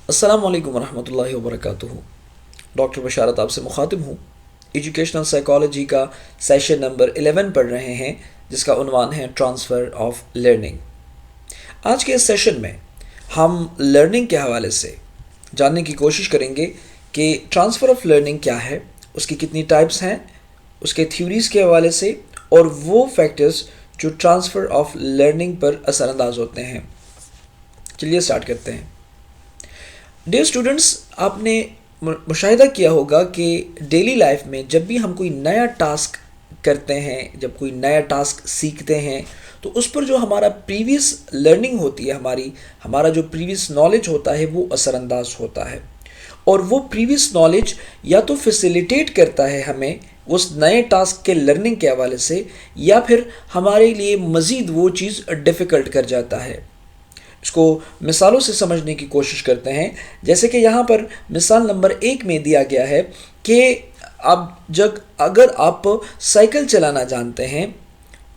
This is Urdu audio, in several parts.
السلام علیکم ورحمۃ اللہ وبرکاتہ۔ ڈاکٹر بشارت آپ سے مخاطب ہوں۔ ایجوکیشنل سائیکالوجی کا سیشن نمبر 11 پڑھ رہے ہیں، جس کا عنوان ہے ٹرانسفر آف لرننگ۔ آج کے اس سیشن میں ہم لرننگ کے حوالے سے جاننے کی کوشش کریں گے کہ ٹرانسفر آف لرننگ کیا ہے، اس کی کتنی ٹائپس ہیں، اس کے تھیوریز کے حوالے سے، اور وہ فیکٹرز جو ٹرانسفر آف لرننگ پر اثر انداز ہوتے ہیں۔ چلیے سٹارٹ کرتے ہیں۔ ڈیئر اسٹوڈنٹس، آپ نے مشاہدہ کیا ہوگا کہ ڈیلی لائف میں جب بھی ہم کوئی نیا ٹاسک کرتے ہیں، جب کوئی نیا ٹاسک سیکھتے ہیں، تو اس پر جو ہمارا پریویس لرننگ ہوتی ہے، ہمارا جو پریویس نالج ہوتا ہے وہ اثر انداز ہوتا ہے، اور وہ پریویس نالج یا تو فیسیلیٹیٹ کرتا ہے ہمیں اس نئے ٹاسک کے لرننگ کے حوالے سے، یا پھر ہمارے لیے مزید وہ چیز ڈیفیکلٹ کر جاتا ہے۔ اس کو مثالوں سے سمجھنے کی کوشش کرتے ہیں، جیسے کہ یہاں پر مثال نمبر 1 میں دیا گیا ہے کہ اگر آپ سائیکل چلانا جانتے ہیں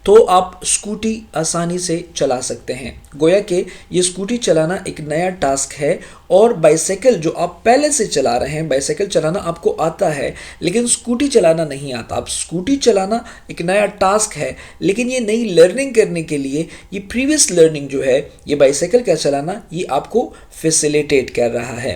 تو آپ اسکوٹی آسانی سے چلا سکتے ہیں۔ گویا کہ یہ اسکوٹی چلانا ایک نیا ٹاسک ہے، اور بائیسیکل جو آپ پہلے سے چلا رہے ہیں، بائیسیکل چلانا آپ کو آتا ہے لیکن اسکوٹی چلانا نہیں آتا۔ آپ اسکوٹی چلانا ایک نیا ٹاسک ہے، لیکن یہ نئی لرننگ کرنے کے لیے یہ پریویس لرننگ جو ہے، یہ بائیسیکل کا چلانا، یہ آپ کو فیسیلیٹیٹ کر رہا ہے۔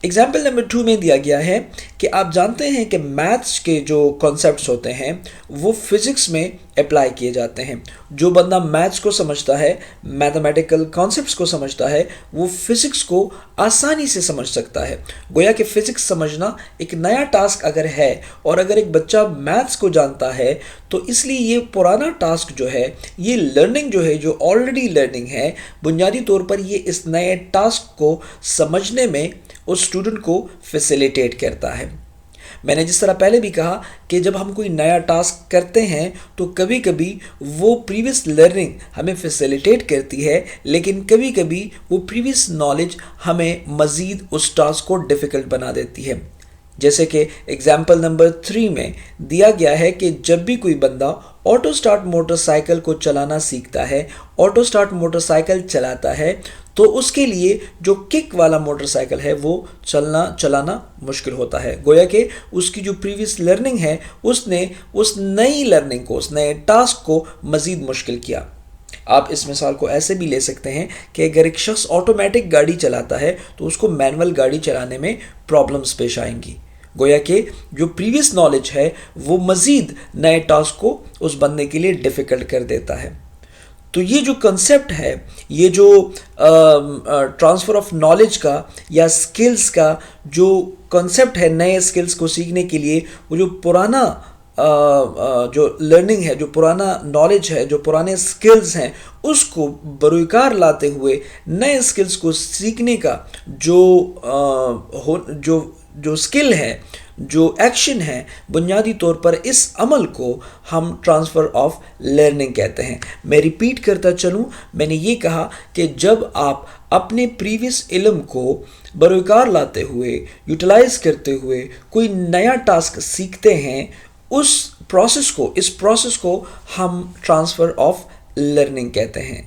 ایگزامپل نمبر 2 میں دیا گیا ہے کہ آپ جانتے ہیں کہ میتھس کے جو کانسیپٹس ہوتے ہیں وہ فزکس میں اپلائی کیے جاتے ہیں۔ جو بندہ میتھس کو سمجھتا ہے، میتھمیٹیکل کانسیپٹس کو سمجھتا ہے، وہ فزکس کو آسانی سے سمجھ سکتا ہے۔ گویا کہ فزکس سمجھنا ایک نیا ٹاسک اگر ہے، اور اگر ایک بچہ میتھس کو جانتا ہے تو اس لیے یہ پرانا ٹاسک جو ہے، یہ لرننگ جو ہے، جو آلریڈی لرننگ ہے، بنیادی طور پر یہ اس نئے ٹاسک کو سمجھنے میں اس اسٹوڈنٹ کو فیسیلیٹیٹ کرتا ہے۔ میں نے جس طرح پہلے بھی کہا کہ جب ہم کوئی نیا ٹاسک کرتے ہیں تو کبھی کبھی وہ پریویس لرننگ ہمیں فیسیلیٹیٹ کرتی ہے، لیکن کبھی کبھی وہ پریویس نالج ہمیں مزید اس ٹاسک کو ڈیفیکلٹ بنا دیتی ہے۔ جیسے کہ ایگزامپل نمبر 3 میں دیا گیا ہے کہ جب بھی کوئی بندہ آٹو سٹارٹ موٹر سائیکل کو چلانا سیکھتا ہے، آٹو سٹارٹ موٹر سائیکل چلاتا ہے، تو اس کے لیے جو کک والا موٹر سائیکل ہے وہ چلانا مشکل ہوتا ہے۔ گویا کہ اس کی جو پریویس لرننگ ہے، اس نے اس نئی لرننگ کو، اس نئے ٹاسک کو مزید مشکل کیا۔ آپ اس مثال کو ایسے بھی لے سکتے ہیں کہ اگر ایک شخص آٹومیٹک گاڑی چلاتا ہے تو اس کو مینول گاڑی چلانے میں پرابلمز پیش آئیں گی۔ گویا کہ جو پریویس نالج ہے وہ مزید نئے ٹاسک کو اس بندے کے لیے ڈیفیکلٹ کر دیتا ہے۔ تو یہ جو کنسیپٹ ہے، یہ جو ٹرانسفر آف نالج کا یا سکلز کا جو کنسیپٹ ہے نئے سکلز کو سیکھنے کے لیے، وہ جو پرانا جو لرننگ ہے، جو پرانا نالج ہے، جو پرانے سکلز ہیں، اس کو بروئے لاتے ہوئے نئے سکلز کو سیکھنے کا جو سکل ہے، جو ایکشن ہے، بنیادی طور پر اس عمل کو ہم ٹرانسفر آف لرننگ کہتے ہیں۔ میں ریپیٹ کرتا چلوں، میں نے یہ کہا کہ جب آپ اپنے پریویس علم کو بروئے کار لاتے ہوئے، یوٹیلائز کرتے ہوئے کوئی نیا ٹاسک سیکھتے ہیں، اس پروسیس کو ہم ٹرانسفر آف لرننگ کہتے ہیں۔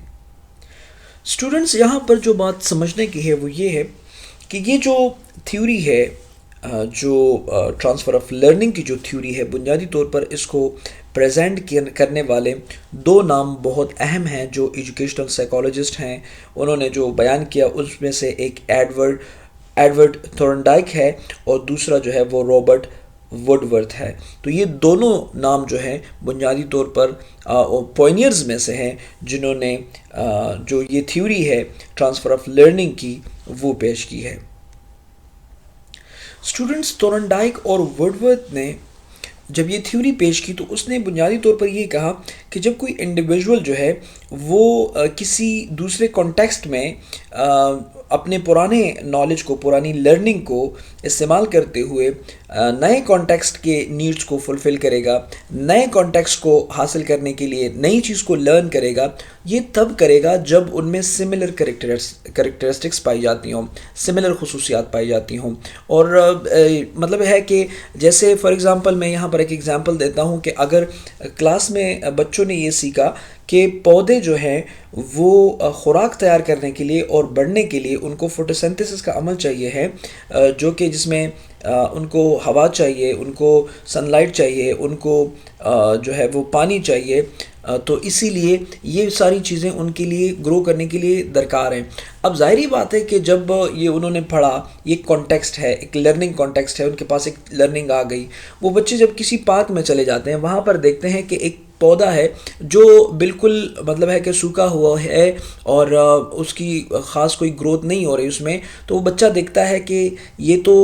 اسٹوڈنٹس، یہاں پر جو بات سمجھنے کی ہے وہ یہ ہے کہ یہ جو تھیوری ہے، جو ٹرانسفر آف لرننگ کی جو تھیوری ہے، بنیادی طور پر اس کو پریزنٹ کرنے والے 2 نام بہت اہم ہیں جو ایجوکیشنل سائیکالوجسٹ ہیں۔ انہوں نے جو بیان کیا اس میں سے ایک ایڈورڈ تھورنڈائک ہے، اور دوسرا جو ہے وہ رابرٹ ووڈ ورتھ ہے۔ تو یہ دونوں نام جو ہیں بنیادی طور پر پوائنیئرز میں سے ہیں، جنہوں نے جو یہ تھیوری ہے ٹرانسفر آف لرننگ کی، وہ پیش کی ہے۔ اسٹوڈنٹس، تھورنڈائک اور ووڈورتھ نے جب یہ تھیوری پیش کی تو اس نے بنیادی طور پر یہ کہا کہ جب کوئی انڈیویژول جو ہے وہ کسی دوسرے کانٹیکسٹ میں اپنے پرانے نالج کو، پرانی لرننگ کو استعمال کرتے ہوئے نئے کانٹیکسٹ کے نیڈز کو فلفل کرے گا، نئے کانٹیکسٹ کو حاصل کرنے کے لیے نئی چیز کو لرن کرے گا، یہ تب کرے گا جب ان میں سملر کریکٹرسٹکس پائی جاتی ہوں، سملر خصوصیات پائی جاتی ہوں۔ اور مطلب ہے کہ جیسے فار ایگزامپل میں یہاں پر ایک ایگزامپل دیتا ہوں کہ اگر کلاس میں بچوں نے یہ سیکھا کہ پودے جو ہیں وہ خوراک تیار کرنے کے لیے اور بڑھنے کے لیے ان کو فوٹوسنتھسس کا عمل چاہیے ہے، جو کہ جس میں ان کو ہوا چاہیے، ان کو سن لائٹ چاہیے، ان کو جو ہے وہ پانی چاہیے، تو اسی لیے یہ ساری چیزیں ان کے لیے گرو کرنے کے لیے درکار ہیں۔ اب ظاہری بات ہے کہ جب یہ انہوں نے پڑھا، یہ کانٹیکسٹ ہے، ایک لرننگ کانٹیکسٹ ہے، ان کے پاس ایک لرننگ آ گئی، وہ بچے جب کسی پارک میں چلے جاتے ہیں وہاں پر دیکھتے ہیں کہ ایک پودا ہے جو بالکل مطلب ہے کہ سوکھا ہوا ہے اور اس کی خاص کوئی گروتھ نہیں ہو رہی اس میں، تو وہ بچہ دیکھتا ہے کہ یہ تو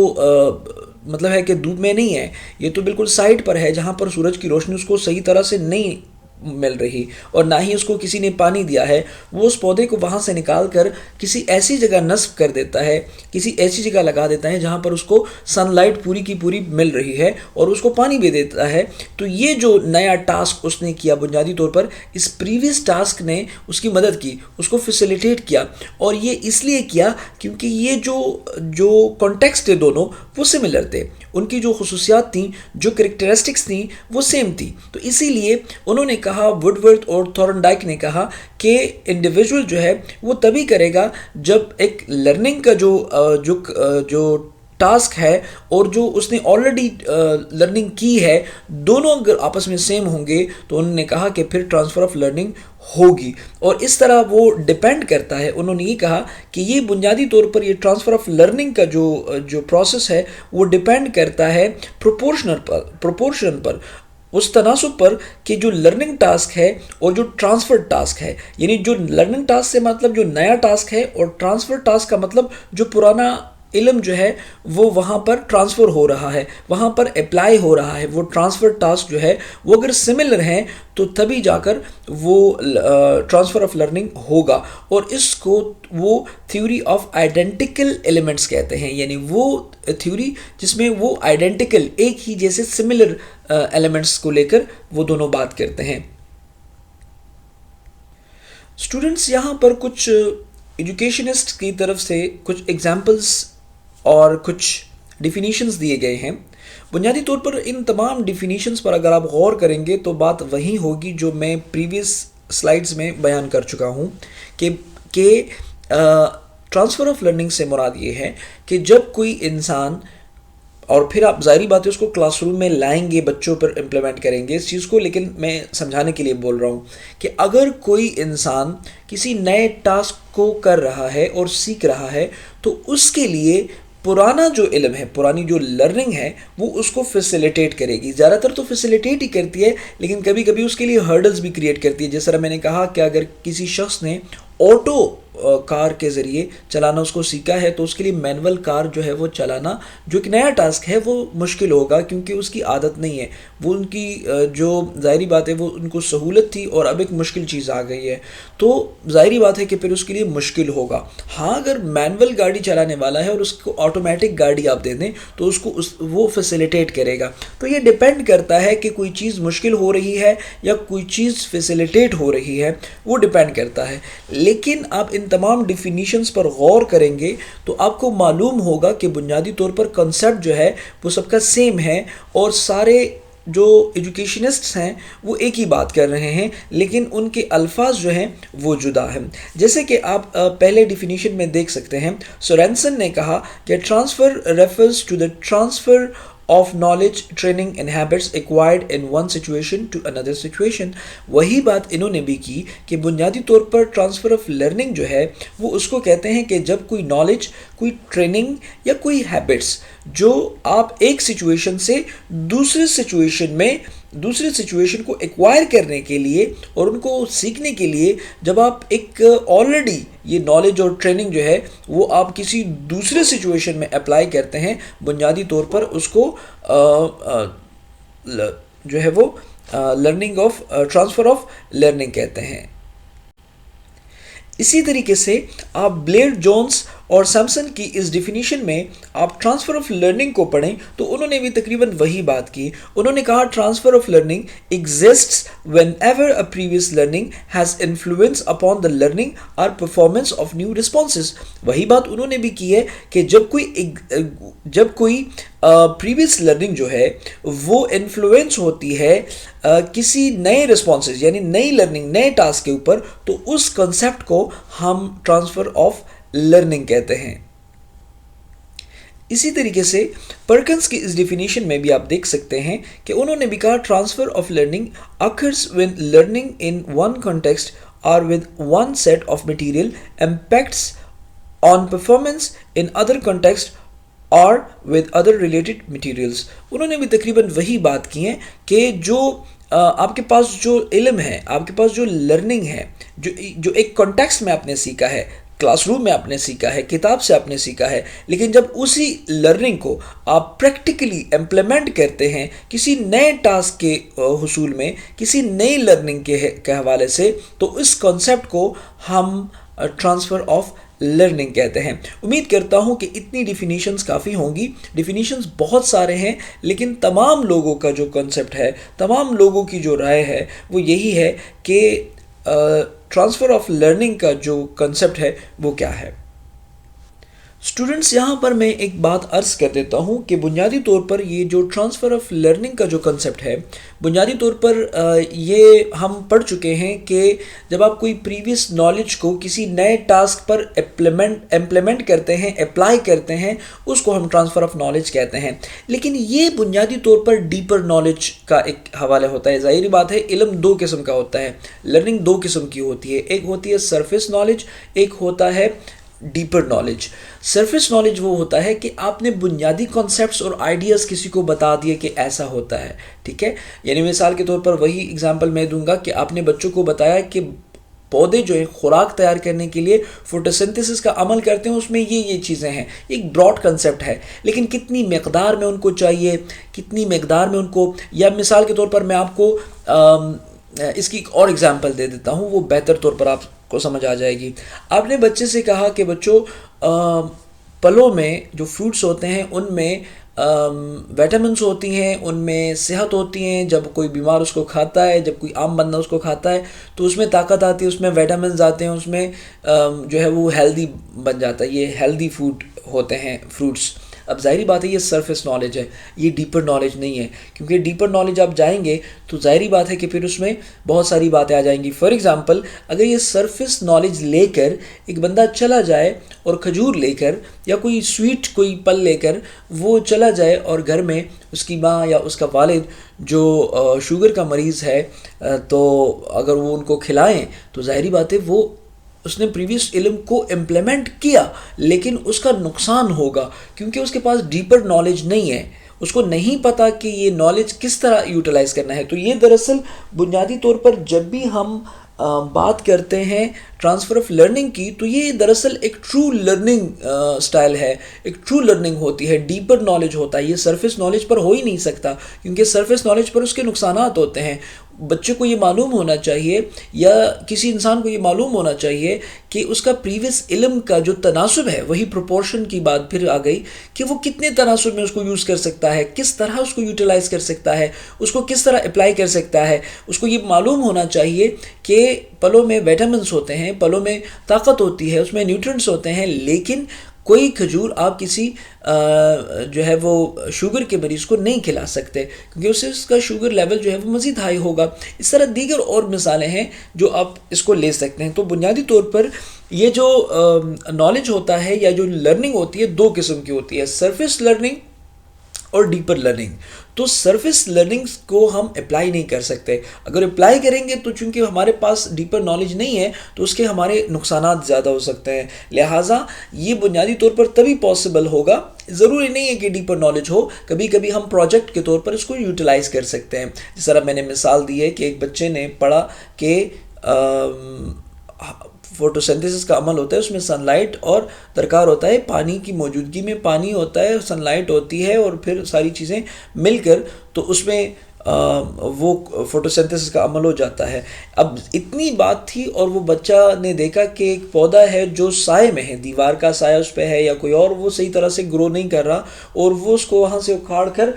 مطلب ہے کہ دھوپ میں نہیں ہے، یہ تو بالکل سائڈ پر ہے جہاں پر سورج کی روشنی اس کو صحیح طرح سے نہیں مل رہی اور نہ ہی اس کو کسی نے پانی دیا ہے۔ وہ اس پودے کو وہاں سے نکال کر کسی ایسی جگہ نصب کر دیتا ہے، کسی ایسی جگہ لگا دیتا ہے جہاں پر اس کو سن لائٹ پوری کی پوری مل رہی ہے اور اس کو پانی بھی دیتا ہے۔ تو یہ جو نیا ٹاسک اس نے کیا، بنیادی طور پر اس پریویس ٹاسک نے اس کی مدد کی، اس کو فیسیلیٹیٹ کیا، اور یہ اس لیے کیا کیونکہ یہ جو کانٹیکسٹ تھے دونوں وہ سملر تھے، ان کی جو خصوصیات تھیں، جو کریکٹرسٹکس تھیں وہ سیم تھی۔ تو اسی لیے انہوں نے کہا، وڈ ورتھ اور تھورن ڈائک نے کہا کہ انڈیویجول جو ہے وہ تبھی کرے گا جب ایک لرننگ کا جو ٹاسک ہے اور جو اس نے آلریڈی لرننگ کی ہے، دونوں اگر آپس میں سیم ہوں گے تو انہوں نے کہا کہ پھر ٹرانسفر آف لرننگ ہوگی، اور اس طرح وہ ڈیپینڈ کرتا ہے۔ انہوں نے یہ کہا کہ یہ بنیادی طور پر یہ ٹرانسفر آف لرننگ کا جو پروسیس ہے وہ ڈیپینڈ کرتا ہے پروپورشن پر، اس تناسب پر کہ جو لرننگ ٹاسک ہے اور جو ٹرانسفر ٹاسک ہے، یعنی جو لرننگ ٹاسک سے مطلب جو نیا ٹاسک ہے، اور ٹرانسفر ٹاسک کا مطلب جو پرانا علم جو ہے وہ وہاں پر ٹرانسفر ہو رہا ہے، وہاں پر اپلائی ہو رہا ہے۔ وہ ٹرانسفر ٹاسک جو ہے وہ اگر سملر ہیں تو تبھی جا کر وہ ٹرانسفر آف لرننگ ہوگا، اور اس کو وہ تھیوری آف آئیڈینٹیکل ایلیمنٹس کہتے ہیں، یعنی وہ تھیوری جس میں وہ آئیڈینٹیکل ایک ہی جیسے سملر ایلیمنٹس کو لے کر وہ دونوں بات کرتے ہیں۔ اسٹوڈنٹس، یہاں پر کچھ ایجوکیشنسٹ کی طرف سے کچھ ایگزامپلس اور کچھ ڈیفینیشنز دیے گئے ہیں۔ بنیادی طور پر ان تمام ڈیفینیشنز پر اگر آپ غور کریں گے تو بات وہی ہوگی جو میں پریویس سلائیڈز میں بیان کر چکا ہوں کہ ٹرانسفر آف لرننگ سے مراد یہ ہے کہ جب کوئی انسان، اور پھر آپ ظاہری بات ہے اس کو کلاس روم میں لائیں گے، بچوں پر امپلیمنٹ کریں گے اس چیز کو، لیکن میں سمجھانے کے لیے بول رہا ہوں کہ اگر کوئی انسان کسی نئے ٹاسک کو کر رہا ہے اور سیکھ رہا ہے تو اس کے لیے پرانا جو علم ہے، پرانی جو لرننگ ہے، وہ اس کو فیسیلیٹیٹ کرے گی۔ زیادہ تر تو فیسیلیٹیٹ ہی کرتی ہے، لیکن کبھی کبھی اس کے لیے ہرڈلز بھی کریٹ کرتی ہے۔ جس طرح میں نے کہا کہ اگر کسی شخص نے آٹو کار کے ذریعے چلانا اس کو سیکھا ہے تو اس کے لیے مینول کار جو ہے وہ چلانا، جو ایک نیا ٹاسک ہے، وہ مشکل ہوگا کیونکہ اس کی عادت نہیں ہے، وہ ان کی جو ظاہری بات ہے وہ ان کو سہولت تھی اور اب ایک مشکل چیز آ گئی ہے، تو ظاہری بات ہے کہ پھر اس کے لیے مشکل ہوگا۔ ہاں، اگر مینول گاڑی چلانے والا ہے اور اس کو آٹومیٹک گاڑی آپ دے دیں تو اس کو وہ فیسیلیٹیٹ کرے گا۔ تو یہ ڈیپینڈ کرتا ہے کہ کوئی چیز مشکل ہو رہی ہے یا کوئی چیز فیسیلیٹیٹ ہو رہی ہے، وہ ڈیپینڈ کرتا ہے۔ لیکن آپ ان تمام ڈیفینیشنز پر غور کریں گے تو آپ کو معلوم ہوگا کہ بنیادی طور پر کنسیپٹ جو ہے وہ سب کا سیم ہے، اور سارے جو ایجوکیشنسٹس ہیں وہ ایک ہی بات کر رہے ہیں، لیکن ان کے الفاظ جو ہیں وہ جدا ہیں۔ جیسے کہ آپ پہلے ڈیفینیشن میں دیکھ سکتے ہیں، سورینسن نے کہا کہ transfer refers to the transfer of knowledge, training and habits acquired in one situation to another situation۔ وہی بات انہوں نے بھی کی کہ بنیادی طور پر ٹرانسفر آف لرننگ جو ہے وہ اس کو کہتے ہیں کہ جب کوئی نالج، کوئی ٹریننگ یا کوئی ہیبٹس جو آپ ایک سچویشن سے دوسرے سچویشن کو ایکوائر کرنے کے لیے اور ان کو سیکھنے کے لیے، جب آپ ایک آلریڈی یہ نالج اور ٹریننگ جو ہے وہ آپ کسی دوسرے سچویشن میں اپلائی کرتے ہیں، بنیادی طور پر اس کو جو ہے وہ learning of transfer of learning کہتے ہیں۔ اسی طریقے سے آپ بلیئر جونز اور سیمسن کی اس ڈیفینیشن میں آپ ٹرانسفر آف لرننگ کو پڑھیں تو انہوں نے بھی تقریباً وہی بات کی. انہوں نے کہا transfer of learning exists when ever a previous learning has influence upon the learning اور پرفارمنس آف نیو رسپانسز. وہی بات انہوں نے بھی کی ہے کہ جب کوئی پریویس لرننگ جو ہے وہ انفلوئنس ہوتی ہے کسی نئے رسپانسز یعنی نئی لرننگ نئے ٹاسک کے اوپر, تو اس کنسیپٹ کو ہم ٹرانسفر آف لرننگ کہتے ہیں. اسی طریقے سے پرکنس کی اس ڈیفینیشن میں بھی آپ دیکھ سکتے ہیں کہ انہوں نے بھی کہا transfer of learning occurs when learning in one context or with one set of material impacts on performance in other context اور with other related materials. انہوں نے بھی تقریباً وہی بات کی ہے کہ جو آپ کے پاس جو علم ہے, آپ کے پاس جو لرننگ ہے, جو ایک کانٹیکسٹ میں آپ نے سیکھا ہے, کلاس روم میں آپ نے سیکھا ہے, کتاب سے آپ نے سیکھا ہے, لیکن جب اسی لرننگ کو آپ پریکٹیکلی امپلیمنٹ کرتے ہیں کسی نئے ٹاسک کے حصول میں, کسی نئی لرننگ کے حوالے سے, تو اس کانسیپٹ کو ہم ٹرانسفر آف لرننگ کہتے ہیں. امید کرتا ہوں کہ اتنی ڈیفینیشنز کافی ہوں گی. ڈیفینیشنز بہت سارے ہیں, لیکن تمام لوگوں کا جو کنسپٹ ہے, تمام لوگوں کی جو رائے ہے وہ یہی ہے کہ ٹرانسفر آف لرننگ کا جو کنسپٹ ہے وہ کیا ہے. اسٹوڈنٹس, یہاں پر میں ایک بات عرض کر دیتا ہوں کہ بنیادی طور پر یہ جو ٹرانسفر آف لرننگ کا جو کنسپٹ ہے, بنیادی طور پر یہ ہم پڑھ چکے ہیں کہ جب آپ کوئی پریویس نالج کو کسی نئے ٹاسک پر امپلیمنٹ کرتے ہیں, اپلائی کرتے ہیں, اس کو ہم ٹرانسفر آف نالج کہتے ہیں. لیکن یہ بنیادی طور پر ڈیپر نالج کا ایک حوالہ ہوتا ہے. ظاہری بات ہے علم دو قسم کا ہوتا ہے, لرننگ دو قسم کی ہوتی ہے. ایک ہوتی ہے سرفیس نالج, ایک ہوتا ہے ڈیپر نالج. سرفیس نالج وہ ہوتا ہے کہ آپ نے بنیادی کانسیپٹس اور آئیڈیاز کسی کو بتا دیے کہ ایسا ہوتا ہے, ٹھیک ہے. یعنی مثال کے طور پر وہی اگزامپل میں دوں گا کہ آپ نے بچوں کو بتایا کہ پودے جو ہیں خوراک تیار کرنے کے لیے فوٹوسنتھسس کا عمل کرتے ہیں, اس میں یہ چیزیں ہیں. ایک براڈ کنسیپٹ ہے, لیکن کتنی مقدار میں ان کو چاہیے, کتنی مقدار میں ان کو, یا مثال کے طور پر میں آپ کو اس کی ایک اور اگزامپل دے دیتا ہوں, وہ بہتر طور پر آپ کو سمجھ آ جائے گی. آپ نے بچے سے کہا کہ بچوں پھلوں میں جو فروٹس ہوتے ہیں ان میں ویٹامنس ہوتی ہیں, ان میں صحت ہوتی ہیں. جب کوئی بیمار اس کو کھاتا ہے, جب کوئی عام بندہ اس کو کھاتا ہے تو اس میں طاقت آتی ہے, اس میں ویٹامنز آتے ہیں, اس میں جو ہے وہ ہیلدی بن جاتا ہے. یہ ہیلدی فوڈ ہوتے ہیں فروٹس. اب ظاہری بات ہے یہ سرفیس نالج ہے, یہ ڈیپر نالج نہیں ہے, کیونکہ ڈیپر نالج آپ جائیں گے تو ظاہری بات ہے کہ پھر اس میں بہت ساری باتیں آ جائیں گی. فار ایگزامپل, اگر یہ سرفیس نالج لے کر ایک بندہ چلا جائے اور کھجور لے کر یا کوئی سویٹ کوئی پل لے کر وہ چلا جائے اور گھر میں اس کی ماں یا اس کا والد جو شوگر کا مریض ہے تو اگر وہ ان کو کھلائیں تو ظاہری بات ہے وہ اس نے پریویس علم کو امپلیمنٹ کیا, لیکن اس کا نقصان ہوگا کیونکہ اس کے پاس ڈیپر نالج نہیں ہے, اس کو نہیں پتا کہ یہ نالج کس طرح یوٹیلائز کرنا ہے. تو یہ دراصل بنیادی طور پر جب بھی ہم بات کرتے ہیں ٹرانسفر آف لرننگ کی, تو یہ دراصل ایک ٹرو لرننگ سٹائل ہے, ایک ٹرو لرننگ ہوتی ہے, ڈیپر نالج ہوتا ہے. یہ سرفیس نالج پر ہو ہی نہیں سکتا, کیونکہ سرفیس نالج پر اس کے نقصانات ہوتے ہیں. بچے کو یہ معلوم ہونا چاہیے یا کسی انسان کو یہ معلوم ہونا چاہیے کہ اس کا پریویس علم کا جو تناسب ہے, وہی پروپورشن کی بات پھر آ گئی کہ وہ کتنے تناسب میں اس کو یوز کر سکتا ہے, کس طرح اس کو یوٹیلائز کر سکتا ہے, اس کو کس طرح اپلائی کر سکتا ہے. اس کو یہ معلوم ہونا چاہیے کہ پھلوں میں ویٹامنس ہوتے ہیں, پھلوں میں طاقت ہوتی ہے, اس میں نیوٹرینٹس ہوتے ہیں, لیکن کوئی کھجور آپ کسی جو ہے وہ شوگر کے مریض کو نہیں کھلا سکتے, کیونکہ اس سے اس کا شوگر لیول جو ہے وہ مزید ہائی ہوگا. اس طرح دیگر اور مثالیں ہیں جو آپ اس کو لے سکتے ہیں. تو بنیادی طور پر یہ جو نالج ہوتا ہے یا جو لرننگ ہوتی ہے دو قسم کی ہوتی ہے, سرفیس لرننگ اور ڈیپر لرننگ. تو سرفیس لرننگ کو ہم اپلائی نہیں کر سکتے. اگر اپلائی کریں گے تو چونکہ ہمارے پاس ڈیپر نالج نہیں ہے تو اس کے ہمارے نقصانات زیادہ ہو سکتے ہیں. لہٰذا یہ بنیادی طور پر تبھی پاسبل ہوگا, ضروری نہیں ہے کہ ڈیپر نالج ہو, کبھی کبھی ہم پروجیکٹ کے طور پر اس کو یوٹیلائز کر سکتے ہیں. جس طرح میں نے مثال دی ہے کہ ایک بچے نے پڑھا کہ فوٹوسنتھسس کا عمل ہوتا ہے, اس میں سن لائٹ اور درکار ہوتا ہے, پانی کی موجودگی میں پانی ہوتا ہے, سن لائٹ ہوتی ہے اور پھر ساری چیزیں مل کر تو اس میں وہ فوٹوسنتھسس کا عمل ہو جاتا ہے. اب اتنی بات تھی اور وہ بچہ نے دیکھا کہ ایک پودا ہے جو سائے میں ہے، دیوار کا سایہ اس پہ ہے یا کوئی اور، وہ صحیح طرح سے گرو نہیں کر رہا، اور وہ اس کو وہاں سے اکھاڑ کر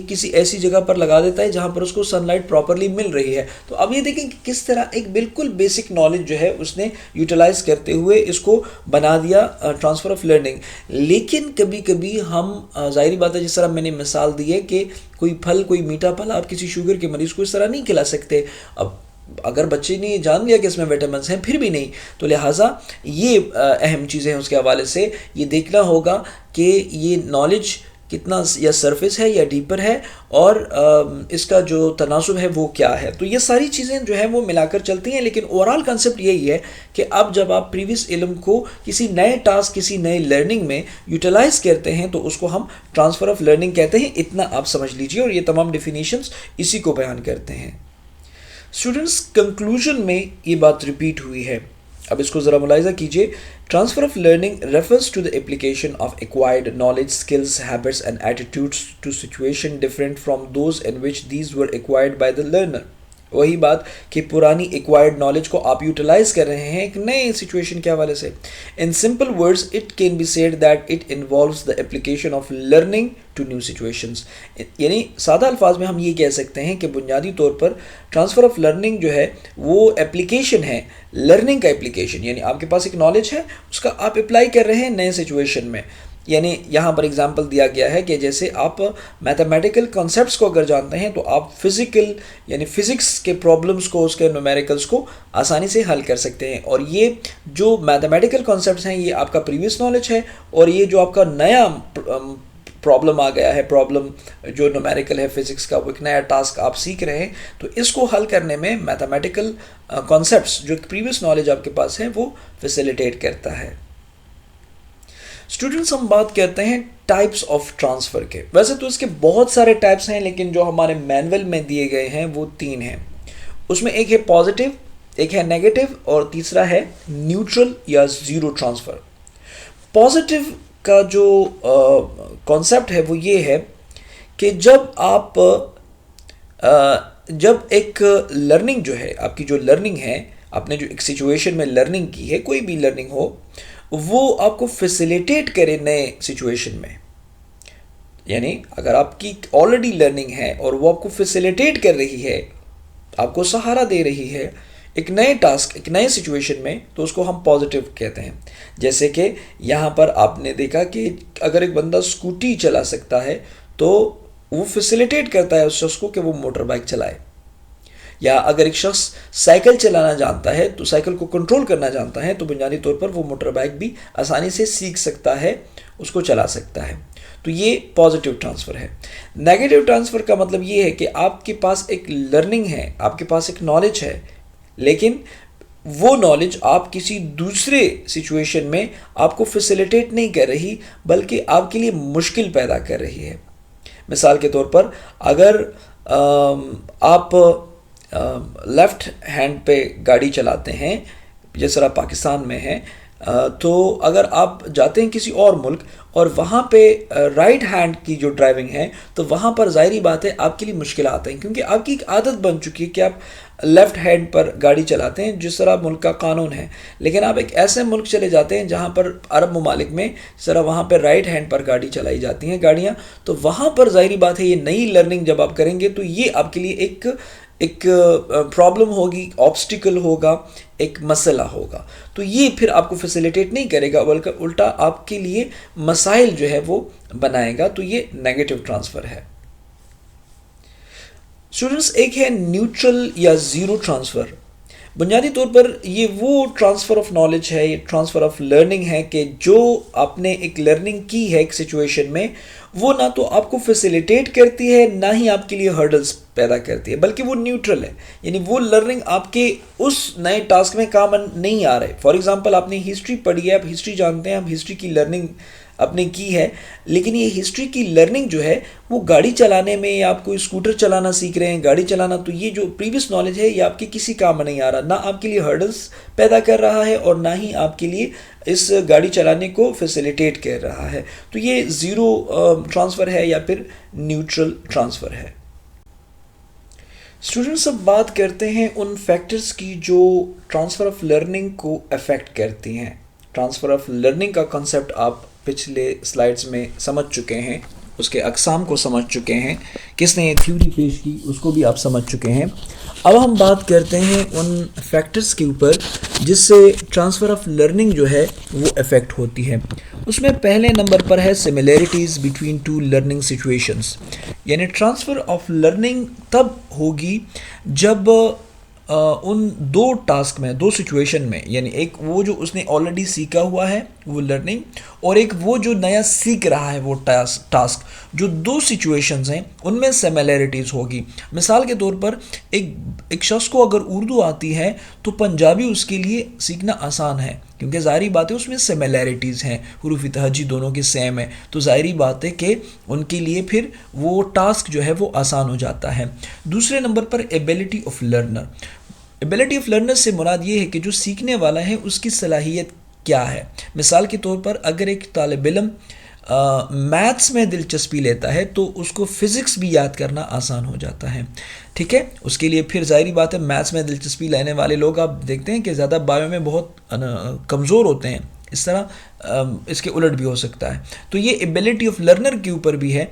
کسی ایسی جگہ پر لگا دیتا ہے جہاں پر اس کو سن لائٹ پراپرلی مل رہی ہے. تو اب یہ دیکھیں کہ کس طرح ایک بالکل بیسک نالج جو ہے اس نے یوٹیلائز کرتے ہوئے اس کو بنا دیا ٹرانسفر آف لرننگ. لیکن کبھی کبھی ہم ظاہری بات ہے، جس طرح میں نے مثال دی ہے کہ کوئی پھل، کوئی میٹھا پھل آپ کسی شوگر کے مریض کو اس طرح نہیں کھلا سکتے. اب اگر بچے نے جان لیا کہ اس میں وٹامنس ہیں پھر بھی نہیں، تو لہٰذا یہ اہم چیزیں ہیں. اس کے حوالے سے یہ دیکھنا ہوگا کہ یہ نالج کتنا یا سرفیس ہے یا ڈیپر ہے، اور اس کا جو تناسب ہے وہ کیا ہے. تو یہ ساری چیزیں جو ہے وہ ملا کر چلتی ہیں، لیکن اوورال کنسیپٹ یہی ہے کہ اب جب آپ پریویس علم کو کسی نئے ٹاسک، کسی نئے لرننگ میں یوٹیلائز کرتے ہیں تو اس کو ہم ٹرانسفر آف لرننگ کہتے ہیں. اتنا آپ سمجھ لیجئے، اور یہ تمام ڈیفینیشنز اسی کو بیان کرتے ہیں. اسٹوڈنٹس، کنکلوژن میں یہ بات ریپیٹ ہوئی ہے. اب اس کو ذرا ملاحظہ کیجئے. Transfer of learning refers to the application of acquired knowledge, skills, habits and attitudes to situation different from those in which these were acquired by the learner. وہی بات کہ پرانی ایکوائرڈ نالج کو آپ یوٹیلائز کر رہے ہیں ایک نئے سچویشن کے حوالے سے. In simple words it can be said that it involves the application of learning to new situations. یعنی سادہ الفاظ میں ہم یہ کہہ سکتے ہیں کہ بنیادی طور پر ٹرانسفر آف لرننگ جو ہے وہ اپلیکیشن ہے، لرننگ کا اپلیکیشن. یعنی آپ کے پاس ایک نالج ہے، اس کا آپ اپلائی کر رہے ہیں نئے سچویشن میں. یعنی یہاں پر اگزامپل دیا گیا ہے کہ جیسے آپ میتھمیٹیکل کانسیپٹس کو اگر جانتے ہیں تو آپ فزیکل یعنی فزکس کے پرابلمس کو، اس کے نومیریکلس کو آسانی سے حل کر سکتے ہیں. اور یہ جو میتھمیٹیکل کانسیپٹس ہیں یہ آپ کا پریویس نالج ہے، اور یہ جو آپ کا نیا پرابلم آ گیا ہے، پرابلم جو نومیریکل ہے فزکس کا، وہ ایک نیا ٹاسک آپ سیکھ رہے ہیں، تو اس کو حل کرنے میں میتھمیٹیکل کانسیپٹس جو پریویس نالج آپ کے پاس ہے وہ فیسیلیٹیٹ کرتا ہے. اسٹوڈنٹس، ہم بات کرتے ہیں ٹائپس آف ٹرانسفر کے. ویسے تو اس کے بہت سارے ٹائپس ہیں، لیکن جو ہمارے مینول میں دیے گئے ہیں وہ 3 ہیں. اس میں ایک ہے پازیٹیو، ایک ہے نیگیٹو، اور تیسرا ہے نیوٹرل یا زیرو ٹرانسفر. پازیٹیو کا جو کانسیپٹ ہے وہ یہ ہے کہ جب ایک لرننگ جو ہے، آپ کی جو لرننگ ہے، آپ نے جو ایک سچویشن میں لرننگ کی ہے، کوئی بھی لرننگ ہو، وہ آپ کو فیسیلیٹیٹ کرے نئے سچویشن میں. یعنی اگر آپ کی آلریڈی لرننگ ہے اور وہ آپ کو فیسیلیٹیٹ کر رہی ہے، آپ کو سہارا دے رہی ہے ایک نئے ٹاسک، ایک نئے سچویشن میں، تو اس کو ہم پازیٹیو کہتے ہیں. جیسے کہ یہاں پر آپ نے دیکھا کہ اگر ایک بندہ اسکوٹی چلا سکتا ہے تو وہ فیسیلیٹیٹ کرتا ہے اس شخص کو کہ وہ موٹر بائک چلائے. یا اگر ایک شخص سائیکل چلانا جانتا ہے، تو سائیکل کو کنٹرول کرنا جانتا ہے، تو بنیادی طور پر وہ موٹر بائک بھی آسانی سے سیکھ سکتا ہے، اس کو چلا سکتا ہے. تو یہ پازیٹیو ٹرانسفر ہے. نیگیٹو ٹرانسفر کا مطلب یہ ہے کہ آپ کے پاس ایک لرننگ ہے، آپ کے پاس ایک نالج ہے، لیکن وہ نالج آپ کسی دوسرے سچویشن میں آپ کو فیسیلیٹیٹ نہیں کر رہی، بلکہ آپ کے لیے مشکل پیدا کر رہی ہے. مثال کے طور پر اگر آپ لیفٹ ہینڈ پہ گاڑی چلاتے ہیں، جس طرح پاکستان میں ہے، تو اگر آپ جاتے ہیں کسی اور ملک اور وہاں پہ رائٹ ہینڈ کی جو ڈرائیونگ ہے، تو وہاں پر ظاہری بات ہے آپ کے لیے مشکلات ہیں، کیونکہ آپ کی ایک عادت بن چکی ہے کہ آپ لیفٹ ہینڈ پر گاڑی چلاتے ہیں جس طرح ملک کا قانون ہے. لیکن آپ ایک ایسے ملک چلے جاتے ہیں جہاں پر عرب ممالک میں جس طرح وہاں پہ رائٹ ہینڈ پر گاڑی چلائی جاتی ہیں گاڑیاں، تو وہاں پر ظاہری بات ہے یہ نئی لرننگ جب آپ کریں گے تو یہ آپ کے لیے ایک پرابلم ہوگی، آبسٹیکل ہوگا، ایک مسئلہ ہوگا. تو یہ پھر آپ کو فیسیلیٹیٹ نہیں کرے گا، بلکہ الٹا آپ کے لیے مسائل جو ہے وہ بنائے گا. تو یہ نیگیٹو ٹرانسفر ہے. اسٹوڈنٹس، ایک ہے نیوٹرل یا زیرو ٹرانسفر. بنیادی طور پر یہ وہ ٹرانسفر آف نالج ہے، یہ ٹرانسفر آف لرننگ ہے کہ جو آپ نے ایک لرننگ کی ہے ایک سچویشن میں، وہ نہ تو آپ کو فیسیلیٹیٹ کرتی ہے، نہ ہی آپ کے لیے ہرڈلز پیدا کرتی ہے، بلکہ وہ نیوٹرل ہے. یعنی وہ لرننگ آپ کے اس نئے ٹاسک میں کام نہیں آ رہے. فار ایگزامپل آپ نے ہسٹری پڑھی ہے، آپ ہسٹری جانتے ہیں، آپ ہسٹری کی لرننگ آپ نے کی ہے، لیکن یہ ہسٹری کی لرننگ جو ہے وہ گاڑی چلانے میں، یا آپ کوئی اسکوٹر چلانا سیکھ رہے ہیں، گاڑی چلانا، تو یہ جو پریویس نالج ہے یہ آپ کے کسی کام نہیں آ رہا، نہ آپ کے لیے ہرڈلز پیدا کر رہا ہے اور نہ ہی آپ کے لیے اس گاڑی چلانے کو فیسیلیٹیٹ کر رہا ہے. تو یہ زیرو ٹرانسفر ہے یا پھر نیوٹرل ٹرانسفر ہے. اسٹوڈنٹس اب بات کرتے ہیں ان فیکٹرز کی جو ٹرانسفر آف لرننگ کو افیکٹ کرتی ہیں. ٹرانسفر آف لرننگ کا کنسیپٹ آپ پچھلے سلائڈز میں سمجھ چکے ہیں، اس کے اقسام کو سمجھ چکے ہیں، کس نے یہ تھیوری پیش کی اس کو بھی آپ سمجھ چکے ہیں. اب ہم بات کرتے ہیں ان فیکٹرز کے اوپر جس سے ٹرانسفر آف لرننگ جو ہے وہ افیکٹ ہوتی ہے. اس میں پہلے نمبر پر ہے similarities between two learning situations. یعنی ٹرانسفر آف لرننگ تب ہوگی جب ان دو ٹاسک میں، دو سچویشن میں، یعنی ایک وہ جو اس نے آلریڈی سیکھا ہوا ہے وہ لرننگ، اور ایک وہ جو نیا سیکھ رہا ہے وہ ٹاسک، جو دو سچویشنز ہیں ان میں سملیرٹیز ہوگی. مثال کے طور پر ایک شخص کو اگر اردو آتی ہے تو پنجابی اس کے لیے سیکھنا آسان ہے، کیونکہ ظاہری بات ہے اس میں سملیرٹیز ہیں، حروف تہجی دونوں کے سیم ہیں، تو ظاہری بات ہے کہ ان کے لیے پھر وہ ٹاسک جو ہے وہ آسان ہو جاتا ہے. دوسرے number per ability of learner. Ability of learner سے مراد یہ ہے کہ جو سیکھنے والا ہے اس کی صلاحیت کیا ہے. مثال کے طور پر اگر ایک طالب علم میتھس میں دلچسپی لیتا ہے تو اس کو فزکس بھی یاد کرنا آسان ہو جاتا ہے. ٹھیک ہے، اس کے لیے پھر ظاہری بات ہے میتھس میں دلچسپی لینے والے لوگ آپ دیکھتے ہیں کہ زیادہ بایو میں بہت کمزور ہوتے ہیں، اس طرح اس کے الٹ بھی ہو سکتا ہے. تو یہ ایبیلٹی آف لرنر کے اوپر بھی ہے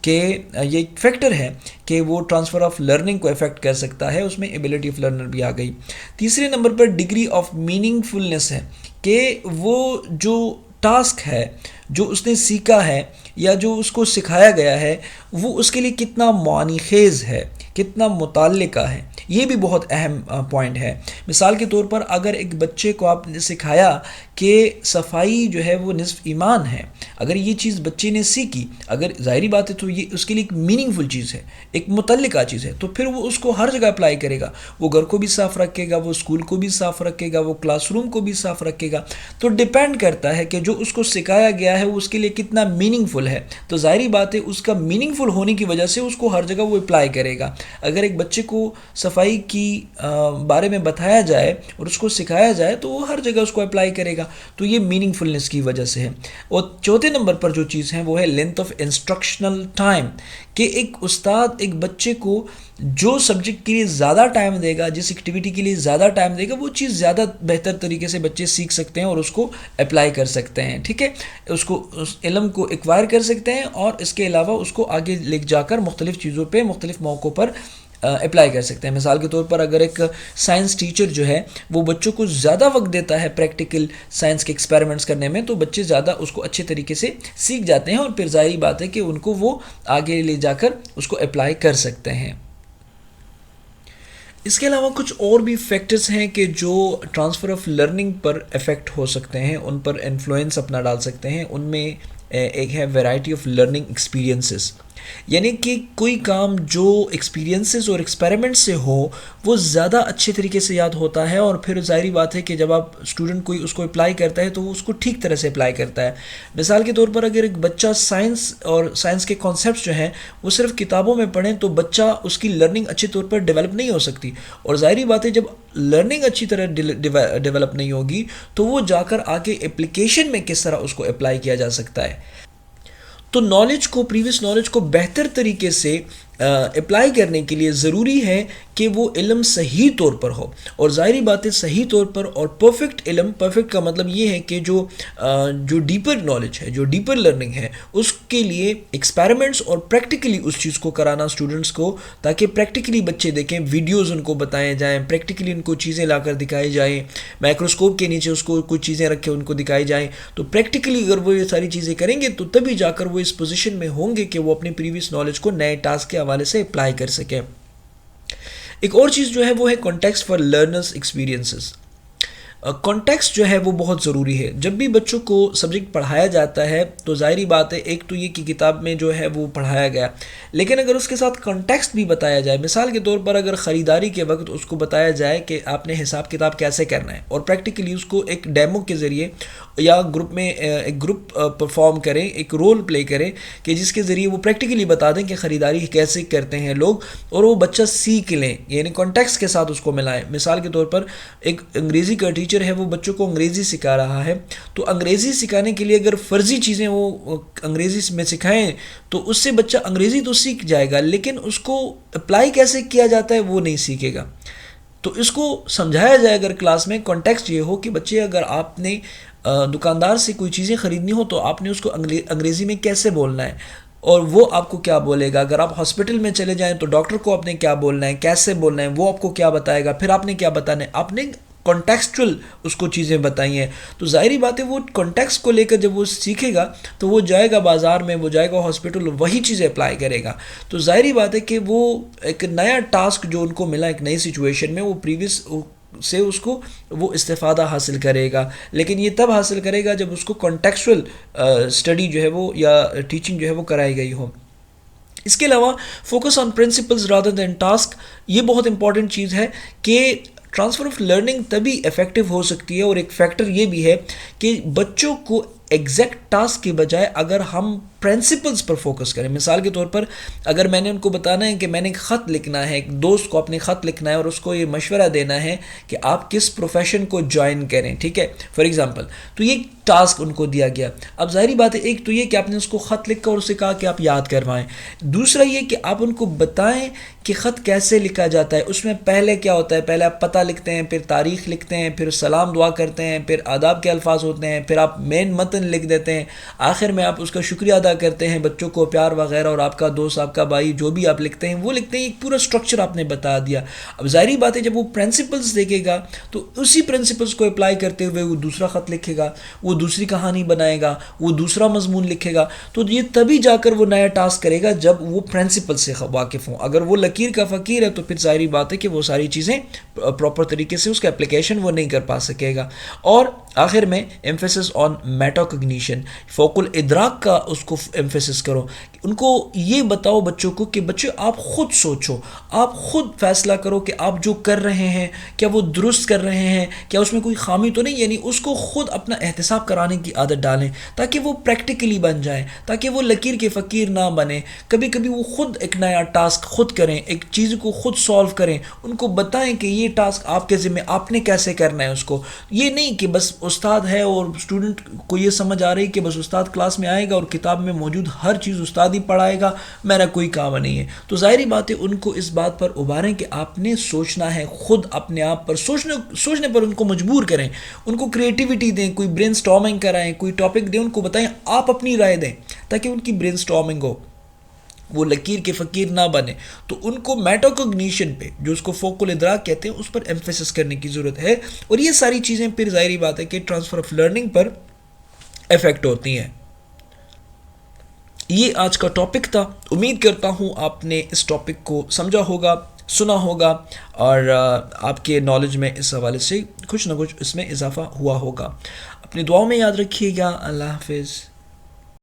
کہ یہ ایک فیکٹر ہے کہ وہ ٹرانسفر آف لرننگ کو افیکٹ کر سکتا ہے، اس میں ایبیلٹی آف لرنر بھی آ گئی. تیسرے نمبر پر ڈگری آف میننگ فلنس ہے کہ وہ جو ٹاسک ہے جو اس نے سیکھا ہے یا جو اس کو سکھایا گیا ہے وہ اس کے لیے کتنا معنی خیز ہے، کتنا متعلقہ ہے. یہ بھی بہت اہم پوائنٹ ہے. مثال کے طور پر اگر ایک بچے کو آپ نے سکھایا کہ صفائی جو ہے وہ نصف ایمان ہے، اگر یہ چیز بچے نے سیکھی، اگر ظاہری بات ہے تو یہ اس کے لیے ایک میننگ فل چیز ہے، ایک متعلقہ چیز ہے، تو پھر وہ اس کو ہر جگہ اپلائی کرے گا. وہ گھر کو بھی صاف رکھے گا، وہ اسکول کو بھی صاف رکھے گا، وہ کلاس روم کو بھی صاف رکھے گا. تو ڈیپینڈ کرتا ہے کہ جو اس کو سکھایا گیا ہے وہ اس کے لیے کتنا میننگ فل ہے. تو ظاہری بات ہے اس کا میننگ فل ہونے کی وجہ سے اس کو ہر جگہ وہ اپلائی کرے گا. اگر ایک بچے کو صفائی کی بارے میں بتایا جائے اور اس کو سکھایا جائے تو وہ ہر جگہ اس کو اپلائی کرے گا. تو یہ میننگ فلنس کی وجہ سے ہے. اور چوتھے نمبر پر جو چیز ہے وہ ہے لینتھ آف انسٹرکشنل ٹائم، کہ ایک استاد ایک بچے کو جو سبجیکٹ کے لیے زیادہ ٹائم دے گا، جس ایکٹیویٹی کے لیے زیادہ ٹائم دے گا، وہ چیز زیادہ بہتر طریقے سے بچے سیکھ سکتے ہیں اور اس کو اپلائی کر سکتے ہیں. ٹھیک ہے، اس علم کو ایکوائر کر سکتے ہیں اور اس کے علاوہ اس کو آگے لے جا کر مختلف چیزوں پہ مختلف موقعوں پر اپلائی کر سکتے ہیں. مثال کے طور پر اگر ایک سائنس ٹیچر جو ہے وہ بچوں کو زیادہ وقت دیتا ہے پریکٹیکل سائنس کے ایکسپیریمنٹس کرنے میں، تو بچے زیادہ اس کو اچھے طریقے سے سیکھ جاتے ہیں اور پھر ظاہری بات ہے کہ ان کو وہ آگے لے جا کر اس کو اپلائی کر سکتے ہیں. اس کے علاوہ کچھ اور بھی فیکٹرز ہیں کہ جو ٹرانسفر آف لرننگ پر افیکٹ ہو سکتے ہیں، ان پر انفلوئنس اپنا ڈال سکتے ہیں. ان میں ایک ہے ویرائٹی آف لرننگ ایکسپیرینسز، یعنی کہ کوئی کام جو ایکسپیرینسز اور ایکسپیریمنٹ سے ہو وہ زیادہ اچھے طریقے سے یاد ہوتا ہے، اور پھر ظاہری بات ہے کہ جب آپ اسٹوڈنٹ کوئی اس کو اپلائی کرتا ہے تو وہ اس کو ٹھیک طرح سے اپلائی کرتا ہے. مثال کے طور پر اگر ایک بچہ سائنس کے کانسیپٹس جو ہیں وہ صرف کتابوں میں پڑھیں تو بچہ اس کی لرننگ اچھے طور پر ڈیولپ نہیں ہو سکتی. اور ظاہری بات ہے جب لرننگ اچھی طرح ڈیولپ نہیں ہوگی تو وہ جا کر آگے اپلیکیشن میں کس طرح اس کو اپلائی کیا جا سکتا ہے. تو پریویس نالج کو بہتر طریقے سے اپلائی کرنے کے لیے ضروری ہے کہ وہ علم صحیح طور پر ہو. اور ظاہری بات ہے صحیح طور پر اور پرفیکٹ علم، پرفیکٹ کا مطلب یہ ہے کہ جو ڈیپر نالج ہے، جو ڈیپر لرننگ ہے، اس کے لیے ایکسپیریمنٹس اور پریکٹیکلی اس چیز کو کرانا اسٹوڈنٹس کو، تاکہ پریکٹیکلی بچے دیکھیں، ویڈیوز ان کو بتائے جائیں، پریکٹیکلی ان کو چیزیں لا کر دکھائی جائیں، مائکروسکوپ کے نیچے اس کو کچھ چیزیں رکھے ان کو دکھائی جائیں. تو پریکٹیکلی اگر وہ یہ ساری چیزیں کریں گے تو تبھی جا کر وہ اس پوزیشن میں ہوں گے کہ وہ اپنی پریویس نالج کو نئے ٹاسک کے حوالے سے اپلائی کر سکیں. ایک اور چیز جو ہے وہ ہے context for learners experiences. Context جو ہے وہ بہت ضروری ہے. جب بھی بچوں کو سبجیکٹ پڑھایا جاتا ہے تو ظاہری بات ہے ایک تو یہ کہ کتاب میں جو ہے وہ پڑھایا گیا، لیکن اگر اس کے ساتھ کانٹیکسٹ بھی بتایا جائے، مثال کے طور پر اگر خریداری کے وقت اس کو بتایا جائے کہ آپ نے حساب کتاب کیسے کرنا ہے، اور پریکٹیکلی اس کو ایک ڈیمو کے ذریعے یا گروپ میں ایک گروپ پرفارم کریں، ایک رول پلے کریں کہ جس کے ذریعے وہ پریکٹیکلی بتا دیں کہ خریداری کیسے کرتے ہیں لوگ، اور وہ بچہ سیکھ لیں، یعنی کانٹیکسٹ کے ساتھ اس کو ملائیں۔ مثال کے طور پر ایک انگریزی کا ٹیچر ہے، وہ بچوں کو انگریزی سکھا رہا ہے، تو انگریزی سکھانے کے لیے اگر فرضی چیزیں وہ انگریزی میں سکھائیں تو اس سے بچہ انگریزی تو سیکھ جائے گا، لیکن اس کو اپلائی کیسے کیا جاتا ہے وہ نہیں سیکھے گا۔ تو اس کو سمجھایا جائے اگر کلاس میں، کانٹیکسٹ یہ ہو کہ بچے اگر آپ نے دکاندار سے کوئی چیزیں خریدنی ہو تو آپ نے اس کو انگریزی میں کیسے بولنا ہے، اور وہ آپ کو کیا بولے گا۔ اگر آپ ہاسپٹل میں چلے جائیں تو ڈاکٹر کو آپ نے کیا بولنا ہے، کیسے بولنا ہے، وہ آپ کو کیا بتائے گا، پھر آپ نے کیا بتانا ہے۔ آپ نے کانٹیکسچل اس کو چیزیں بتائی ہیں، تو ظاہری بات ہے وہ کانٹیکسٹ کو لے کر جب وہ سیکھے گا تو وہ جائے گا بازار میں، وہ جائے گا ہاسپٹل، وہی چیزیں اپلائی کرے گا۔ تو ظاہری بات ہے کہ وہ ایک نیا ٹاسک جو ان کو ملا ایک نئی سچویشن میں، وہ پریویس سے اس کو وہ استفادہ حاصل کرے گا، لیکن یہ تب حاصل کرے گا جب اس کو کانٹیکسچل اسٹڈی جو ہے وہ یا ٹیچنگ جو ہے وہ کرائی گئی ہو۔ اس کے علاوہ focus on principles rather than task, یہ بہت امپورٹنٹ چیز ہے کہ ٹرانسفر آف لرننگ تبھی افیکٹو ہو سکتی ہے، اور ایک فیکٹر یہ بھی ہے کہ بچوں کو ایگزیکٹ ٹاسک کے بجائے اگر ہم پرنسپلز پر فوکس کریں۔ مثال کے طور پر اگر میں نے ان کو بتانا ہے کہ میں نے ایک خط لکھنا ہے، ایک دوست کو اپنے خط لکھنا ہے اور اس کو یہ مشورہ دینا ہے کہ آپ کس پروفیشن کو جوائن کریں، ٹھیک ہے، فار ایگزامپل، تو یہ ٹاسک ان کو دیا گیا۔ اب ظاہری بات ہے ایک تو یہ کہ آپ نے اس کو خط لکھ کر اسے کہا کہ آپ یاد کروائیں، دوسرا یہ کہ آپ ان کو بتائیں کہ خط کیسے لکھا جاتا ہے۔ اس میں پہلے کیا ہوتا ہے، پہلے آپ پتہ لکھتے ہیں، پھر تاریخ لکھتے ہیں، پھر سلام دعا کرتے ہیں، پھر آداب کے الفاظ ہوتے ہیں، پھر آپ مین متن لکھ دیتے ہیں، آخر میں آپ اس کا شکریہ ادا کرتے ہیں، بچوں کو پیار وغیرہ، اور آپ کا دوست، آپ کا بھائی، جو بھی آپ لکھتے ہیں وہ لکھتے ہیں۔ ایک پورا اسٹرکچر آپ نے بتا دیا۔ اب ظاہری بات ہے جب وہ پرنسپلز دیکھے گا تو اسی پرنسپلز کو اپلائی کرتے ہوئے وہ دوسرا خط لکھے گا، وہ دوسری کہانی بنائے گا، وہ دوسرا مضمون لکھے گا، تو یہ تبھی جا کر وہ نیا ٹاسک کرے گا جب وہ پرنسپل سے واقف ہوں۔ اگر وہ لکیر کا فقیر ہے تو پھر ظاہری بات ہے کہ وہ ساری چیزیں پراپر طریقے سے اس کا اپلیکیشن وہ نہیں کر پا سکے گا۔ اور آخر میں ایمفیسس آن میٹاکوگنیشن، فوق الادراک کا اس کو ایمفیسس کرو، ان کو یہ بتاؤ بچوں کو کہ بچے آپ خود سوچو، آپ خود فیصلہ کرو کہ آپ جو کر رہے ہیں کیا وہ درست کر رہے ہیں، کیا اس میں کوئی خامی تو نہیں، یعنی اس کو خود اپنا احتساب کرانے کی عادت ڈالیں تاکہ وہ پریکٹیکلی بن جائیں، تاکہ وہ لکیر کے فقیر نہ بنے۔ کبھی کبھی وہ خود ایک نیا ٹاسک خود کریں، ایک چیز کو خود سولو کریں، ان کو بتائیں کہ یہ ٹاسک آپ کے ذمہ، آپ نے کیسے کرنا ہے اس کو۔ یہ نہیں کہ بس استاد ہے اور اسٹوڈنٹ کو یہ سمجھ آ رہی کہ بس استاد کلاس میں آئے گا اور کتاب میں موجود ہر چیز استاد ہی پڑھائے گا، میرا کوئی کام نہیں ہے۔ تو ظاہری بات ہے ان کو اس بات پر ابھاریں کہ آپ نے سوچنا ہے، خود اپنے آپ پر سوچنے پر ان کو مجبور کریں، ان کو کریٹیوٹی دیں، کوئی برین سٹارمنگ کرائیں، کوئی ٹاپک دیں، ان کو بتائیں، آپ اپنی رائے دیں تاکہ ان کی برین سٹارمنگ ہو، وہ لکیر کے فقیر نہ بنے۔ تو ان کو میٹاکوگنیشن پہ، جو اس کو فوق الادراک کہتے ہیں، اس پر ایمفیسس کرنے کی ضرورت ہے، اور یہ ساری چیزیں پھر ظاہری بات ہے کہ ٹرانسفر آف لرننگ پر افیکٹ ہوتی ہیں۔ یہ آج کا ٹاپک تھا، امید کرتا ہوں آپ نے اس ٹاپک کو سمجھا ہوگا، سنا ہوگا، اور آپ کے نالج میں اس حوالے سے کچھ نہ کچھ اس میں اضافہ ہوا ہوگا۔ اپنی دعاؤں میں یاد رکھیے گا۔ اللہ حافظ۔